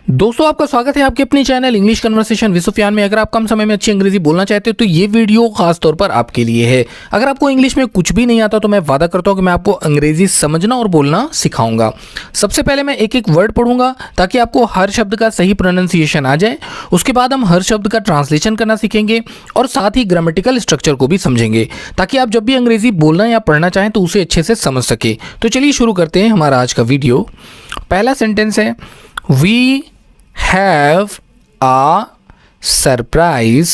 दोस्तों आपका स्वागत है आपके अपने channel English conversation with Sufiyan में। अगर आप कम समय में अच्छी अंग्रेजी बोलना चाहते हो तो ये वीडियो खास तौर पर आपके लिए है। अगर आपको इंग्लिश में कुछ भी नहीं आता तो मैं वादा करता हूँ कि मैं आपको अंग्रेजी समझना और बोलना सिखाऊंगा। सबसे पहले मैं एक एक वर्ड पढ़ूंगा ताकि आपको हर शब्द का सही प्रोनाउंसिएशन आ जाए। उसके बाद हम हर शब्द का ट्रांसलेशन करना सीखेंगे और साथ ही ग्रामेटिकल स्ट्रक्चर को भी समझेंगे ताकि आप जब भी अंग्रेजी बोलना या पढ़ना चाहें तो उसे अच्छे से समझ सके। तो चलिए शुरू करते हैं हमारा आज का वीडियो। पहला सेंटेंस है we have a surprise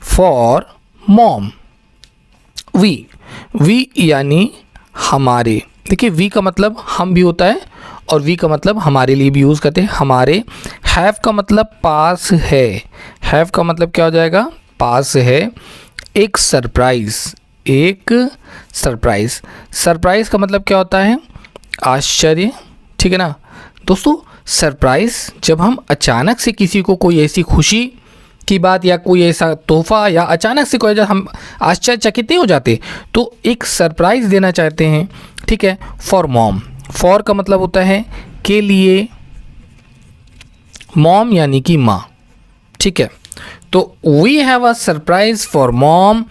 for mom। We यानी हमारे। देखिए वी का मतलब हम भी होता है और वी का मतलब हमारे लिए भी यूज़ करते हैं हमारे। हैव का मतलब पास है। हैव का मतलब क्या हो जाएगा? पास है। एक सरप्राइज का मतलब क्या होता है? आश्चर्य। ठीक है ना दोस्तों। सरप्राइज़ जब हम अचानक से किसी को कोई ऐसी खुशी की बात या कोई ऐसा तोहफा या अचानक से कोई हम आश्चर्यचकित नहीं हो जाते तो एक सरप्राइज़ देना चाहते हैं। ठीक है। फॉर मॉम, फॉर का मतलब होता है के लिए, मॉम यानी कि माँ। ठीक है। तो we have a surprise for mom.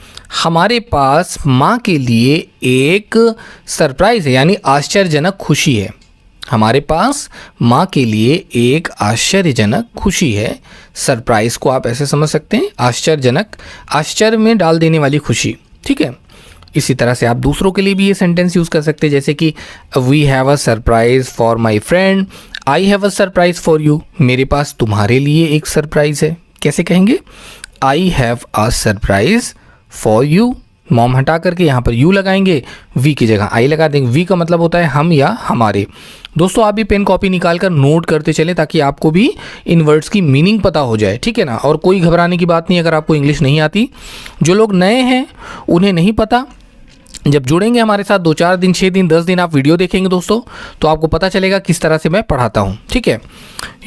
हमारे पास माँ के लिए एक सरप्राइज़ है यानी आश्चर्यजनक खुशी है। हमारे पास माँ के लिए एक आश्चर्यजनक खुशी है। सरप्राइज़ को आप ऐसे समझ सकते हैं आश्चर्यजनक, आश्चर्य में डाल देने वाली खुशी। ठीक है। इसी तरह से आप दूसरों के लिए भी ये सेंटेंस यूज़ कर सकते हैं जैसे कि we have a surprise for my friend, I have a surprise for you. मेरे पास तुम्हारे लिए एक सरप्राइज़ है। कैसे कहेंगे? I have a surprise for you. Mom हटा करके यहाँ पर यू लगाएंगे, वी की जगह आई लगा देंगे। वी का मतलब होता है हम या हमारे। दोस्तों आप भी पेन कॉपी निकाल कर नोट करते चलें ताकि आपको भी इन वर्ड्स की मीनिंग पता हो जाए। ठीक है ना। और कोई घबराने की बात नहीं अगर आपको इंग्लिश नहीं आती। जो लोग नए हैं उन्हें नहीं पता, जब जुड़ेंगे हमारे साथ 2-4 दिन 6 दिन 10 दिन आप वीडियो देखेंगे दोस्तों तो आपको पता चलेगा किस तरह से मैं पढ़ाता हूँ। ठीक है।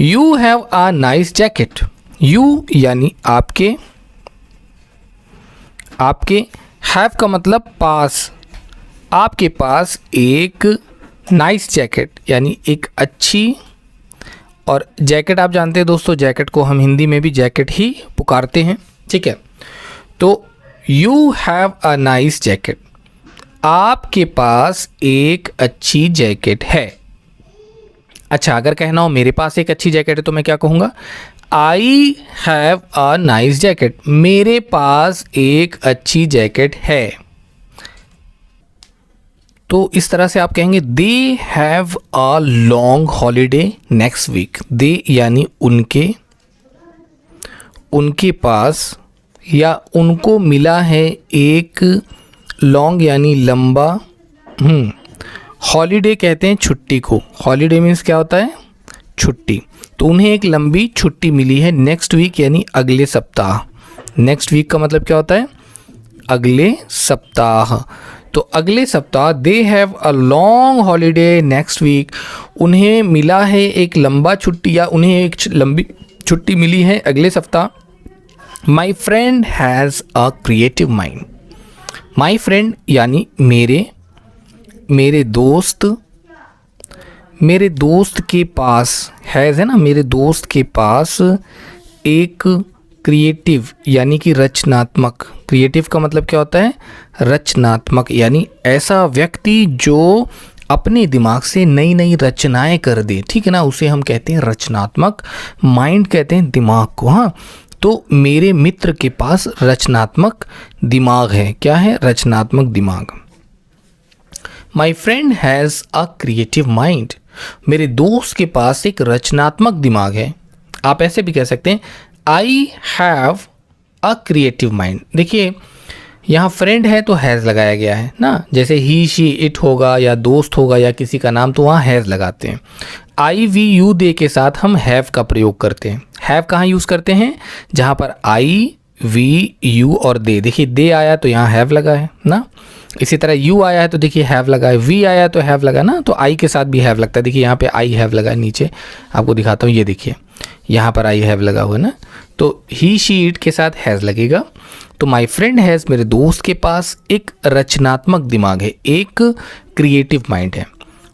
You have a nice jacket. You यानी आपके हैव का मतलब पास। आपके पास एक नाइस जैकेट यानी एक अच्छी, और जैकेट आप जानते हैं दोस्तों, जैकेट को हम हिंदी में भी जैकेट ही पुकारते हैं। ठीक है। तो you have a nice jacket. आपके पास एक अच्छी जैकेट है। अच्छा, अगर कहना हो मेरे पास एक अच्छी जैकेट है तो मैं क्या कहूँगा? आई हैव अ नाइस जैकेट। मेरे पास एक अच्छी जैकेट है। तो इस तरह से आप कहेंगे they have a long holiday next week. They यानी उनके पास या उनको मिला है एक लॉन्ग यानी लंबा, हॉलीडे कहते हैं छुट्टी को। हॉलीडे मीन्स क्या होता है? छुट्टी। तो उन्हें एक लंबी छुट्टी मिली है नेक्स्ट वीक यानी अगले सप्ताह। नेक्स्ट वीक का मतलब क्या होता है? अगले सप्ताह। तो अगले सप्ताह they have a long holiday next week. उन्हें मिला है एक लंबा छुट्टी या उन्हें एक लंबी छुट्टी मिली है अगले सप्ताह। My friend has a creative mind. My friend यानी मेरे दोस्त के पास, हैज़ है ना, मेरे दोस्त के पास एक क्रिएटिव यानी कि रचनात्मक। क्रिएटिव का मतलब क्या होता है? रचनात्मक यानी ऐसा व्यक्ति जो अपने दिमाग से नई नई रचनाएं कर दे। ठीक है ना। उसे हम कहते हैं रचनात्मक। माइंड कहते हैं दिमाग को। हाँ, तो मेरे मित्र के पास रचनात्मक दिमाग है। क्या है? रचनात्मक दिमाग। My friend has a creative mind. मेरे दोस्त के पास एक रचनात्मक दिमाग है। आप ऐसे भी कह सकते हैं आई हैव अ क्रिएटिव माइंड। देखिए यहाँ फ्रेंड है तो हैज़ लगाया गया है ना। जैसे ही शी इट होगा या दोस्त होगा या किसी का नाम तो वहाँ हैज़ लगाते हैं। आई वी यू दे के साथ हम हैव का प्रयोग करते हैं। हैव कहाँ यूज़ करते हैं? जहाँ पर आई वी यू और दे। देखिए दे आया तो यहाँ हैव लगा है ना। इसी तरह यू आया है तो देखिए हैव लगा है, वी आया तो हैव लगा ना। तो आई के साथ भी हैव लगता है। देखिए यहाँ पे आई हैव लगा है। नीचे आपको दिखाता हूँ, ये देखिए यहाँ पर आई हैव लगा हुआ है ना। तो ही शी इट के साथ हैज़ लगेगा। तो माई फ्रेंड हैज़, मेरे दोस्त के पास एक रचनात्मक दिमाग है, एक क्रिएटिव माइंड है।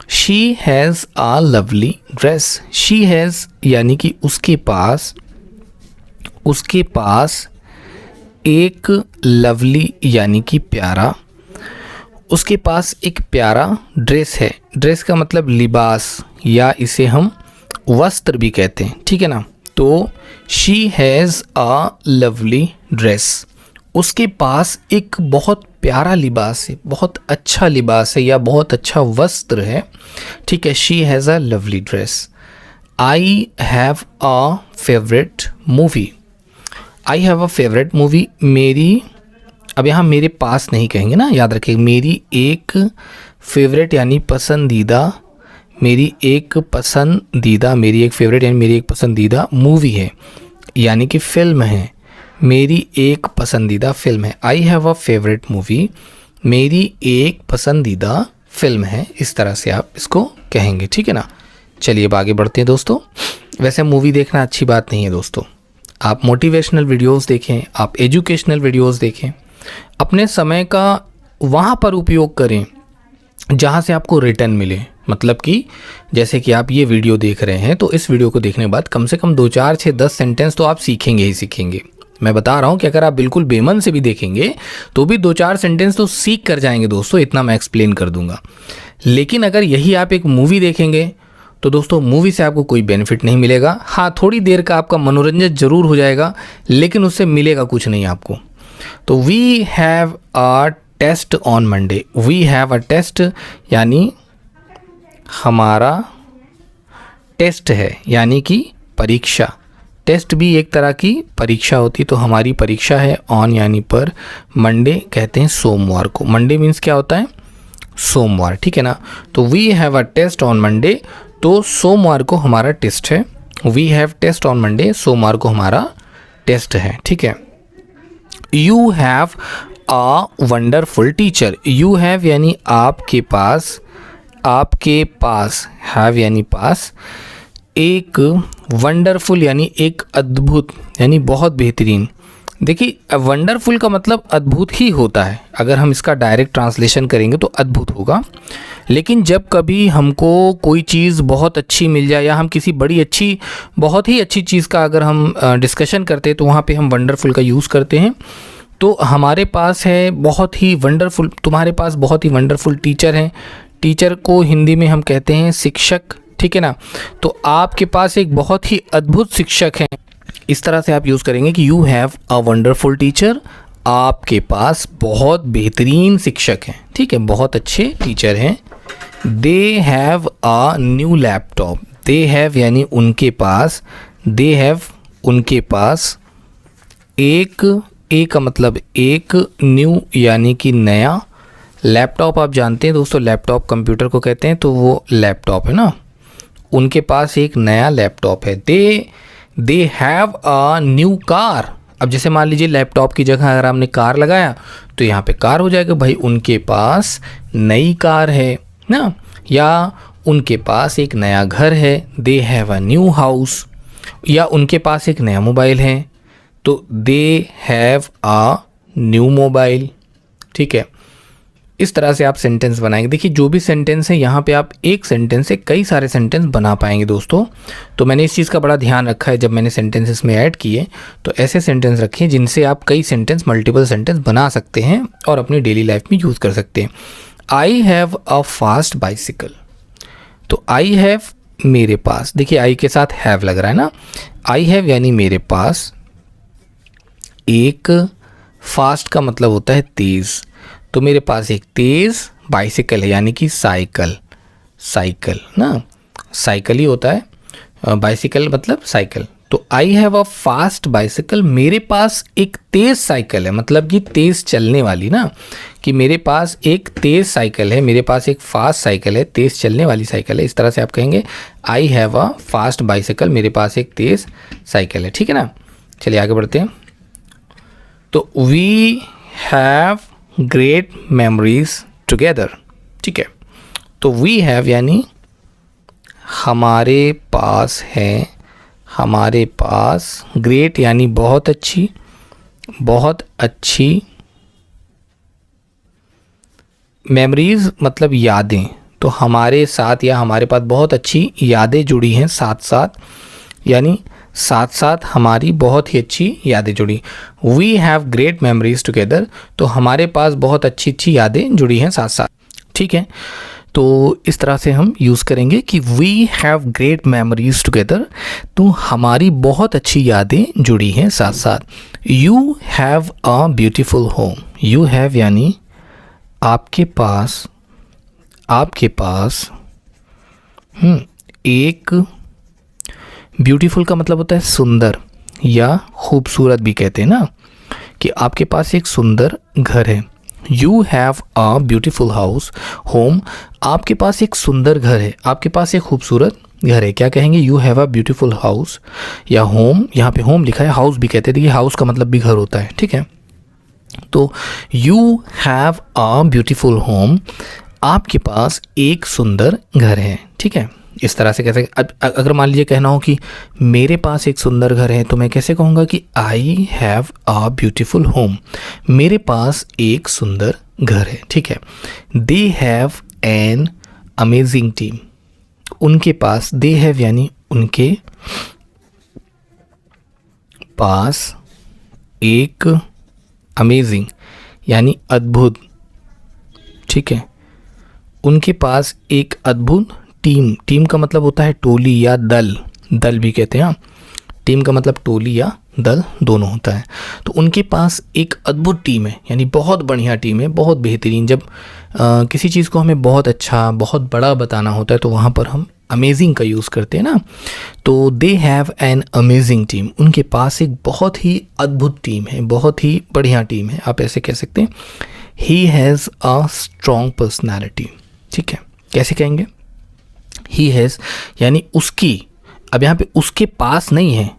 She has a lovely dress. She has यानी कि उसके पास एक लवली यानी कि प्यारा, उसके पास एक प्यारा ड्रेस है। ड्रेस का मतलब लिबास या इसे हम वस्त्र भी कहते हैं, ठीक है ना। तो she has a lovely dress, उसके पास एक बहुत प्यारा लिबास है, बहुत अच्छा लिबास है या बहुत अच्छा वस्त्र है, ठीक है। She has a lovely dress. I have a favourite movie. I have a favourite movie, मेरी, अब यहाँ मेरे पास नहीं कहेंगे ना, याद रखिए। मेरी एक फेवरेट यानी पसंदीदा, मेरी एक फेवरेट यानी मेरी एक पसंदीदा मूवी है यानी कि फ़िल्म है, मेरी एक पसंदीदा फ़िल्म है। आई हैव अ फेवरेट मूवी, मेरी एक पसंदीदा फ़िल्म है, इस तरह से आप इसको कहेंगे, ठीक है ना। चलिए अब आगे बढ़ते हैं दोस्तों। वैसे मूवी देखना अच्छी बात नहीं है दोस्तों, आप मोटिवेशनल वीडियोस देखें, आप एजुकेशनल वीडियोस देखें, अपने समय का वहाँ पर उपयोग करें जहाँ से आपको रिटर्न मिले। मतलब कि जैसे कि आप ये वीडियो देख रहे हैं, तो इस वीडियो को देखने के बाद कम से कम 2, 4, 6, 10 सेंटेंस तो आप सीखेंगे ही सीखेंगे। मैं बता रहा हूँ कि अगर आप बिल्कुल बेमन से भी देखेंगे तो भी 2, 4 सेंटेंस तो सीख कर जाएंगे दोस्तों, इतना मैं एक्सप्लेन कर दूंगा। लेकिन अगर यही आप एक मूवी देखेंगे तो दोस्तों मूवी से आपको कोई बेनिफिट नहीं मिलेगा। हाँ, थोड़ी देर का आपका मनोरंजन जरूर हो जाएगा, लेकिन उससे मिलेगा कुछ नहीं आपको। तो we have a test on Monday. We have a test यानी हमारा टेस्ट है यानी कि परीक्षा। टेस्ट भी एक तरह की परीक्षा होती, तो हमारी परीक्षा है। ऑन यानी पर, मंडे कहते हैं सोमवार को। मंडे मीन्स क्या होता है? सोमवार, ठीक है ना। तो we have a test on Monday, तो सोमवार को हमारा टेस्ट है। We have test on Monday, सोमवार को हमारा टेस्ट है, ठीक है। You have a wonderful teacher. You have यानी आपके पास, आपके पास, हैव यानी पास, एक वंडरफुल यानी एक अद्भुत यानी बहुत बेहतरीन। देखिए वंडरफुल का मतलब अद्भुत ही होता है, अगर हम इसका डायरेक्ट ट्रांसलेशन करेंगे तो अद्भुत होगा। लेकिन जब कभी हमको कोई चीज़ बहुत अच्छी मिल जाए या हम किसी बड़ी अच्छी, बहुत ही अच्छी चीज़ का अगर हम डिस्कशन करते हैं तो वहाँ पे हम वंडरफुल का यूज़ करते हैं। तो हमारे पास है बहुत ही वंडरफुल, तुम्हारे पास बहुत ही वंडरफुल टीचर हैं। टीचर को हिंदी में हम कहते हैं शिक्षक, ठीक है ना। तो आपके पास एक बहुत ही अद्भुत शिक्षक हैं, इस तरह से आप यूज़ करेंगे कि you have a wonderful teacher. आपके पास बहुत बेहतरीन शिक्षक हैं, ठीक है, बहुत अच्छे टीचर हैं। दे have a new laptop. They have यानी उनके पास, दे हैव उनके पास एक का मतलब एक, न्यू यानी कि नया। लैपटॉप आप जानते हैं दोस्तों, लैपटॉप कंप्यूटर को कहते हैं, तो वो लैपटॉप है ना। उनके पास एक नया लैपटॉप है। दे हैव अ न्यू कार। अब जैसे मान लीजिए लैपटॉप की जगह अगर आपने कार लगाया तो यहाँ पे कार हो जाएगा, भाई उनके पास नई कार है ना। या उनके पास एक नया घर है, दे हैव अ न्यू हाउस। या उनके पास एक नया मोबाइल है, तो दे हैव अ न्यू मोबाइल, ठीक है। इस तरह से आप सेंटेंस बनाएंगे। देखिए जो भी सेंटेंस है यहाँ पे आप एक सेंटेंस से कई सारे सेंटेंस बना पाएंगे दोस्तों। तो मैंने इस चीज़ का बड़ा ध्यान रखा है जब मैंने सेंटेंसेस में ऐड किए, तो ऐसे सेंटेंस रखें जिनसे आप कई सेंटेंस, मल्टीपल सेंटेंस बना सकते हैं और अपनी डेली लाइफ में यूज़ कर सकते हैं। आई हैव अ फास्ट बाइसिकल। तो आई हैव मेरे पास, देखिए आई के साथ हैव लग रहा है ना। आई हैव यानी मेरे पास एक, फास्ट का मतलब होता है तेज़, तो मेरे पास एक तेज़ बाइसिकल है यानी कि साइकिल। साइकिल ना, साइकिल ही होता है, बाइसिकल मतलब साइकिल। तो आई हैव अ फास्ट बाइसिकल, मेरे पास एक तेज़ साइकिल है, मतलब कि तेज़ चलने वाली ना, कि मेरे पास एक तेज़ साइकिल है, मेरे पास एक फास्ट साइकिल है, तेज़ चलने वाली साइकिल है। इस तरह से आप कहेंगे I have a fast bicycle, मेरे पास एक तेज़ साइकिल है, ठीक है ना। चलिए आगे बढ़ते हैं। तो we have great memories together, ठीक है। तो वी हैव यानी हमारे पास है, हमारे पास, ग्रेट यानी बहुत अच्छी, बहुत अच्छी, मेमोरीज मतलब यादें, तो हमारे साथ या हमारे पास बहुत अच्छी यादें जुड़ी हैं साथ साथ, यानी साथ साथ हमारी बहुत ही अच्छी यादें जुड़ी। We have great memories together, तो हमारे पास बहुत अच्छी अच्छी यादें जुड़ी हैं साथ साथ। ठीक है, तो इस तरह से हम यूज़ करेंगे कि we have great memories together, तो हमारी बहुत अच्छी यादें जुड़ी हैं साथ साथ। You have a beautiful home, you have यानी आपके पास, आपके पास एक, ब्यूटीफुल का मतलब होता है सुंदर या खूबसूरत भी कहते हैं ना, कि आपके पास एक सुंदर घर है। You have a beautiful house home, आपके पास एक सुंदर घर है, आपके पास एक खूबसूरत घर है। क्या कहेंगे? You have a beautiful house या होम, यहाँ पे होम लिखा है, हाउस भी कहते हैं, देखिए हाउस का मतलब भी घर होता है। ठीक है, तो you have a beautiful home, आपके पास एक सुंदर घर है। ठीक है, इस तरह से कैसे, अगर मान लीजिए कहना हो कि मेरे पास एक सुंदर घर है, तो मैं कैसे कहूँगा कि आई हैव अ ब्यूटीफुल होम, मेरे पास एक सुंदर घर है। ठीक है, they have an amazing team, उनके पास, दे हैव यानी उनके पास एक, अमेजिंग यानी अद्भुत। ठीक है, उनके पास एक अद्भुत टीम, टीम का मतलब होता है टोली या दल, दल भी कहते हैं। हाँ, टीम का मतलब टोली या दल दोनों होता है। तो उनके पास एक अद्भुत टीम है, यानी बहुत बढ़िया टीम है, बहुत बेहतरीन। जब किसी चीज़ को हमें बहुत अच्छा, बहुत बड़ा बताना होता है तो वहाँ पर हम अमेजिंग का यूज़ करते हैं ना। तो they have an amazing team, उनके पास एक बहुत ही अद्भुत टीम है, बहुत ही बढ़िया टीम है, आप ऐसे कह सकते हैं। He has a strong personality. ठीक है, कैसे कहेंगे? ही हैज़ यानी उसकी, अब यहाँ पे उसके पास नहीं है,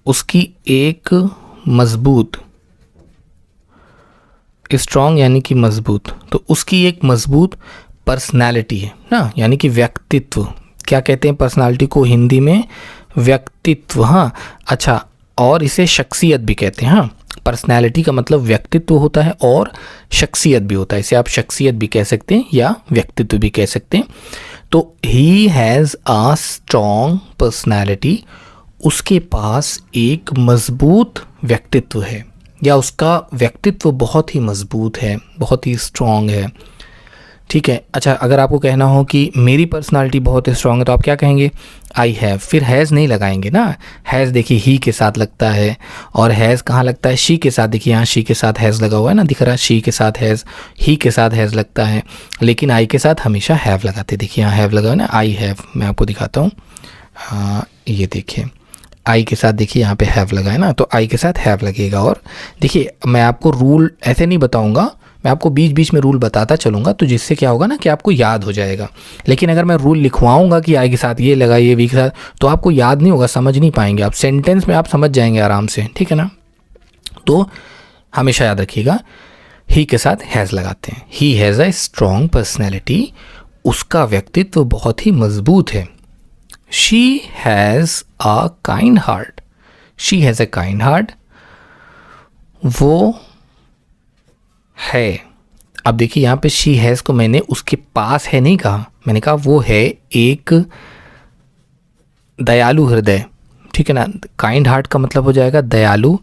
उसकी एक मजबूत, स्ट्रॉन्ग यानी कि मजबूत, तो उसकी एक मजबूत पर्सनालिटी है ना, यानी कि व्यक्तित्व। क्या कहते हैं पर्सनालिटी को हिंदी में? व्यक्तित्व। हाँ, अच्छा, और इसे शख्सियत भी कहते हैं। हाँ, पर्सनैलिटी का मतलब व्यक्तित्व होता है और शख्सियत भी होता है, इसे आप शख्सियत भी कह सकते हैं या व्यक्तित्व भी कह सकते हैं। तो he has a strong personality, उसके पास एक मजबूत व्यक्तित्व है, या उसका व्यक्तित्व बहुत ही मजबूत है, बहुत ही स्ट्रॉन्ग है। ठीक है, अच्छा, अगर आपको कहना हो कि मेरी पर्सनालिटी बहुत स्ट्रॉन्ग है, तो आप क्या कहेंगे? आई हैव, फिर हैज़ नहीं लगाएंगे ना। हैज़ देखिए ही के साथ लगता है, और हैज़ कहाँ लगता है? शी के साथ। देखिए यहाँ शी के साथ हैज़ लगा हुआ है ना, दिख रहा है, शी के साथ हैज़, ही के साथ हैज़ लगता है, लेकिन आई के साथ हमेशा हैव लगाते। देखिए यहाँ हैव लगा हुआ है ना, आई हैव, मैं आपको दिखाता हूँ। हाँ, ये देखिए आई के साथ, देखिए यहाँ पे हैव लगा है ना, तो आई के साथ हैव लगेगा। और देखिए मैं आपको रूल ऐसे नहीं बताऊँगा, मैं आपको बीच बीच में रूल बताता चलूँगा, तो जिससे क्या होगा ना कि आपको याद हो जाएगा। लेकिन अगर मैं रूल लिखवाऊँगा कि आई के साथ ये लगा, ये वी के साथ, तो आपको याद नहीं होगा, समझ नहीं पाएंगे आप। सेंटेंस में आप समझ जाएंगे आराम से, ठीक है ना। तो हमेशा याद रखिएगा, ही के साथ हैज़ लगाते हैं। He has a strong personality, उसका व्यक्तित्व बहुत ही मजबूत है। She has a kind heart, she has a kind heart, वो है। अब देखिए यहाँ पे शी हैज़ को मैंने उसके पास है नहीं कहा, मैंने कहा वो है एक दयालु हृदय, ठीक है ना। काइंड हार्ट का मतलब हो जाएगा दयालु,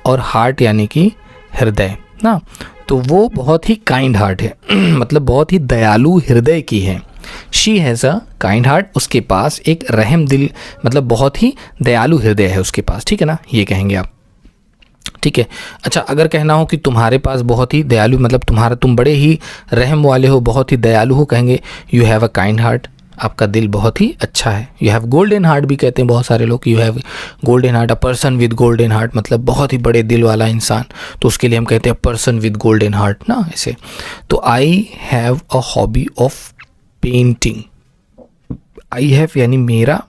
और हार्ट यानी कि हृदय ना, तो वो बहुत ही काइंड हार्ट है मतलब बहुत ही दयालु हृदय की है। She has a kind heart, उसके पास एक रहम दिल, मतलब बहुत ही दयालु हृदय है उसके पास, ठीक है ना, ये कहेंगे आप, ठीक है। अच्छा, अगर कहना हो कि तुम्हारे पास बहुत ही दयालु, मतलब तुम बड़े ही रहम वाले हो, बहुत ही दयालु हो, कहेंगे you have a kind heart, आपका दिल बहुत ही अच्छा है। यू हैव गोल्डन हार्ट भी कहते हैं बहुत सारे लोग, you have golden heart, a person with golden heart, मतलब बहुत ही बड़े दिल वाला इंसान, तो उसके लिए हम कहते हैं पर्सन विद गोल्डन हार्ट ना, ऐसे। तो आई have a hobby of painting, I have यानी मेरा,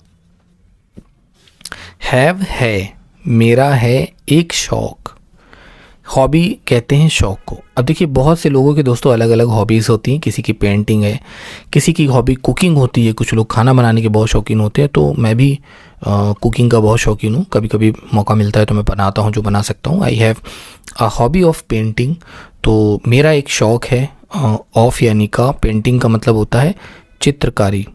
हैव है मेरा है एक शौक़, हॉबी कहते हैं शौक़ को। अब देखिए बहुत से लोगों के दोस्तों अलग अलग हॉबीज़ होती हैं, किसी की पेंटिंग है, किसी की हॉबी कुकिंग होती है, कुछ लोग खाना बनाने के बहुत शौकीन होते हैं, तो मैं भी कुकिंग का बहुत शौकीन हूँ, कभी कभी मौका मिलता है तो मैं बनाता हूँ जो बना सकता हूँ। आई have a hobby of painting, तो मेरा एक शौक़ है ऑफ यानी का, पेंटिंग का मतलब होता है चित्रकारी।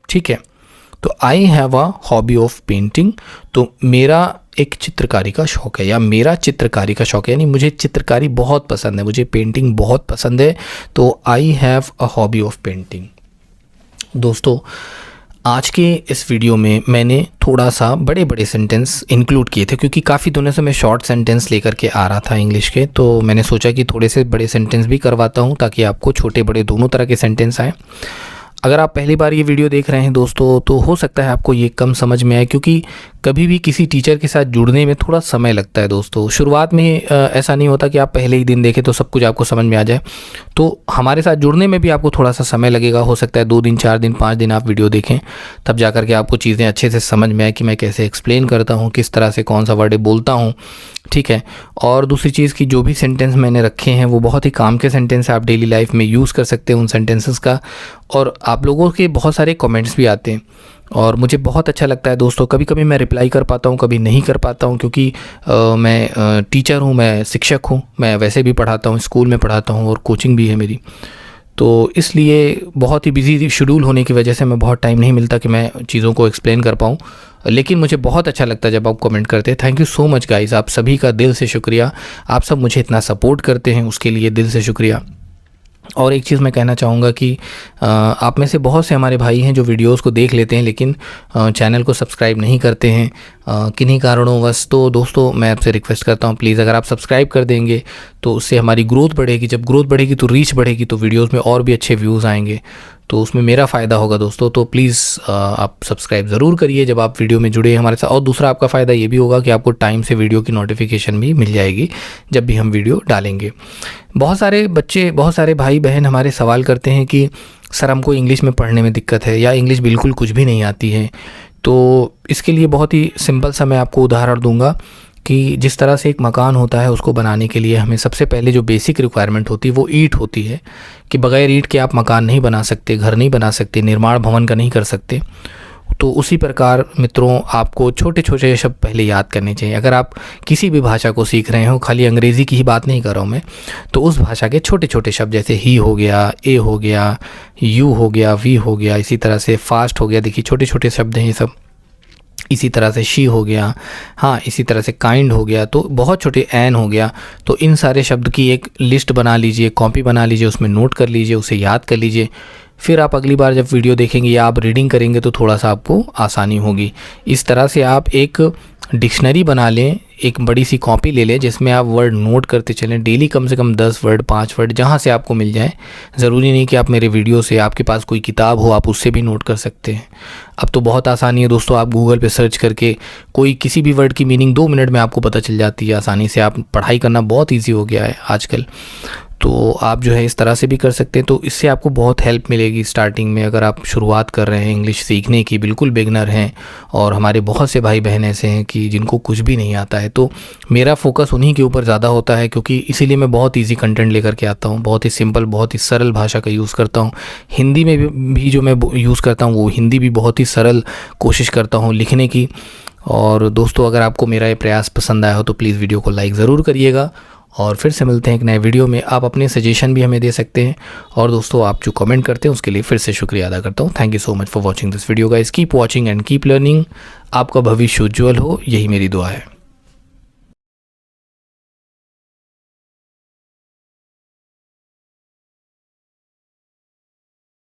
ठीक है, तो आई have a hobby of painting, तो मेरा एक चित्रकारी का शौक है या मेरा चित्रकारी का शौक है, यानी मुझे चित्रकारी बहुत पसंद है, मुझे पेंटिंग बहुत पसंद है, तो आई have a hobby of painting. दोस्तों आज के इस वीडियो में मैंने थोड़ा सा बड़े बड़े सेंटेंस इंक्लूड किए थे, क्योंकि काफ़ी दिनों से मैं शॉर्ट सेंटेंस लेकर के आ रहा था इंग्लिश के, तो मैंने सोचा कि थोड़े से बड़े सेंटेंस भी करवाता हूँ ताकि आपको छोटे बड़े दोनों तरह के सेंटेंस आए। अगर आप पहली बार ये वीडियो देख रहे हैं दोस्तों, तो हो सकता है आपको ये कम समझ में आए, क्योंकि कभी भी किसी टीचर के साथ जुड़ने में थोड़ा समय लगता है दोस्तों। शुरुआत में ऐसा नहीं होता कि आप पहले ही दिन देखें तो सब कुछ आपको समझ में आ जाए, तो हमारे साथ जुड़ने में भी आपको थोड़ा सा समय लगेगा। हो सकता है 2 दिन 4 दिन 5 दिन आप वीडियो देखें, तब जा कर के आपको चीज़ें अच्छे से समझ में आए कि मैं कैसे एक्सप्लेन करता हूँ, किस तरह से कौन सा वर्ड बोलता हूँ। ठीक है, और दूसरी चीज़ कि जो भी सेंटेंस मैंने रखे हैं वो बहुत ही काम के सेंटेंस है, आप डेली लाइफ में यूज़ कर सकते हैं उन सेंटेंसेस का। और आप लोगों के बहुत सारे कमेंट्स भी आते हैं और मुझे बहुत अच्छा लगता है दोस्तों। कभी कभी मैं रिप्लाई कर पाता हूँ, कभी नहीं कर पाता हूँ, क्योंकि मैं टीचर हूँ, मैं शिक्षक हूँ, मैं वैसे भी पढ़ाता हूँ, स्कूल में पढ़ाता हूँ और कोचिंग भी है मेरी, तो इसलिए बहुत ही बिजी शेड्यूल होने की वजह से मैं बहुत टाइम नहीं मिलता कि मैं चीज़ों को एक्सप्लेन कर पाऊँ। लेकिन मुझे बहुत अच्छा लगता है जब आप कमेंट करते हैं। Thank you so much guys, आप सभी का दिल से शुक्रिया। आप सब मुझे इतना सपोर्ट करते हैं, उसके लिए दिल से शुक्रिया। और एक चीज़ मैं कहना चाहूँगा कि आप में से बहुत से हमारे भाई हैं जो वीडियोस को देख लेते हैं लेकिन चैनल को सब्सक्राइब नहीं करते हैं किन्हीं कारणोंवश। तो दोस्तों मैं आपसे रिक्वेस्ट करता हूँ, प्लीज़ अगर आप सब्सक्राइब कर देंगे तो उससे हमारी ग्रोथ बढ़ेगी। जब ग्रोथ बढ़ेगी तो रीच बढ़ेगी, तो वीडियोज़ में और भी अच्छे व्यूज़ आएंगे, तो उसमें मेरा फ़ायदा होगा दोस्तों। तो प्लीज़ आप सब्सक्राइब ज़रूर करिए जब आप वीडियो में जुड़े हमारे साथ। और दूसरा आपका फ़ायदा ये भी होगा कि आपको टाइम से वीडियो की नोटिफिकेशन भी मिल जाएगी जब भी हम वीडियो डालेंगे। बहुत सारे बच्चे, बहुत सारे भाई बहन हमारे सवाल करते हैं कि सर हमको इंग्लिश में पढ़ने में दिक्कत है या इंग्लिश बिल्कुल कुछ भी नहीं आती है। तो इसके लिए बहुत ही सिंपल सा मैं आपको उदाहरण दूंगा कि जिस तरह से एक मकान होता है उसको बनाने के लिए हमें सबसे पहले जो बेसिक रिक्वायरमेंट होती है वो ईंट होती है, कि बगैर ईंट के आप मकान नहीं बना सकते, घर नहीं बना सकते, निर्माण भवन का नहीं कर सकते। तो उसी प्रकार मित्रों आपको छोटे छोटे शब्द पहले याद करने चाहिए। अगर आप किसी भी भाषा को सीख रहे हो, खाली अंग्रेज़ी की ही बात नहीं कर रहा हूँ मैं, तो उस भाषा के छोटे छोटे शब्द जैसे ही हो गया, ए हो गया, यू हो गया, वी हो गया, इसी तरह से फास्ट हो गया, देखिए छोटे छोटे शब्द हैं ये सब। इसी तरह से शी हो गया, हाँ इसी तरह से काइंड हो गया, तो बहुत छोटे एन हो गया। तो इन सारे शब्द की एक लिस्ट बना लीजिए, कॉपी बना लीजिए, उसमें नोट कर लीजिए, उसे याद कर लीजिए। फिर आप अगली बार जब वीडियो देखेंगे या आप रीडिंग करेंगे तो थोड़ा सा आपको आसानी होगी। इस तरह से आप एक डिक्शनरी बना लें, एक बड़ी सी कॉपी ले लें जिसमें आप वर्ड नोट करते चलें, डेली कम से कम 10 वर्ड 5 वर्ड जहाँ से आपको मिल जाए। ज़रूरी नहीं कि आप मेरे वीडियो से, आपके पास कोई किताब हो आप उससे भी नोट कर सकते हैं। अब तो बहुत आसानी है दोस्तों, आप गूगल पे सर्च करके कोई किसी भी वर्ड की मीनिंग 2 मिनट में आपको पता चल जाती है आसानी से। आप पढ़ाई करना बहुत ईजी हो गया है आजकल, तो आप जो है इस तरह से भी कर सकते हैं। तो इससे आपको बहुत हेल्प मिलेगी स्टार्टिंग में, अगर आप शुरुआत कर रहे हैं इंग्लिश सीखने की, बिल्कुल बिगनर हैं। और हमारे बहुत से भाई बहन ऐसे हैं कि जिनको कुछ भी नहीं आता है, तो मेरा फोकस उन्हीं के ऊपर ज़्यादा होता है, क्योंकि इसीलिए मैं बहुत ईजी कंटेंट लेकर के आता हूँ, बहुत ही सिंपल, बहुत ही सरल भाषा का यूज़ करता हूँ। हिंदी में भी जो मैं यूज़ करता हूँ वो हिंदी भी बहुत ही सरल कोशिश करता हूँ लिखने की। और दोस्तों अगर आपको मेरा ये प्रयास पसंद आया हो तो प्लीज़ वीडियो को लाइक ज़रूर करिएगा। और फिर से मिलते हैं एक नए वीडियो में। आप अपने सजेशन भी हमें दे सकते हैं। और दोस्तों आप जो कमेंट करते हैं उसके लिए फिर से शुक्रिया अदा करता हूँ। Thank you so much for watching this video guys. Keep watching and keep learning. आपका भविष्य उज्ज्वल हो, यही मेरी दुआ है।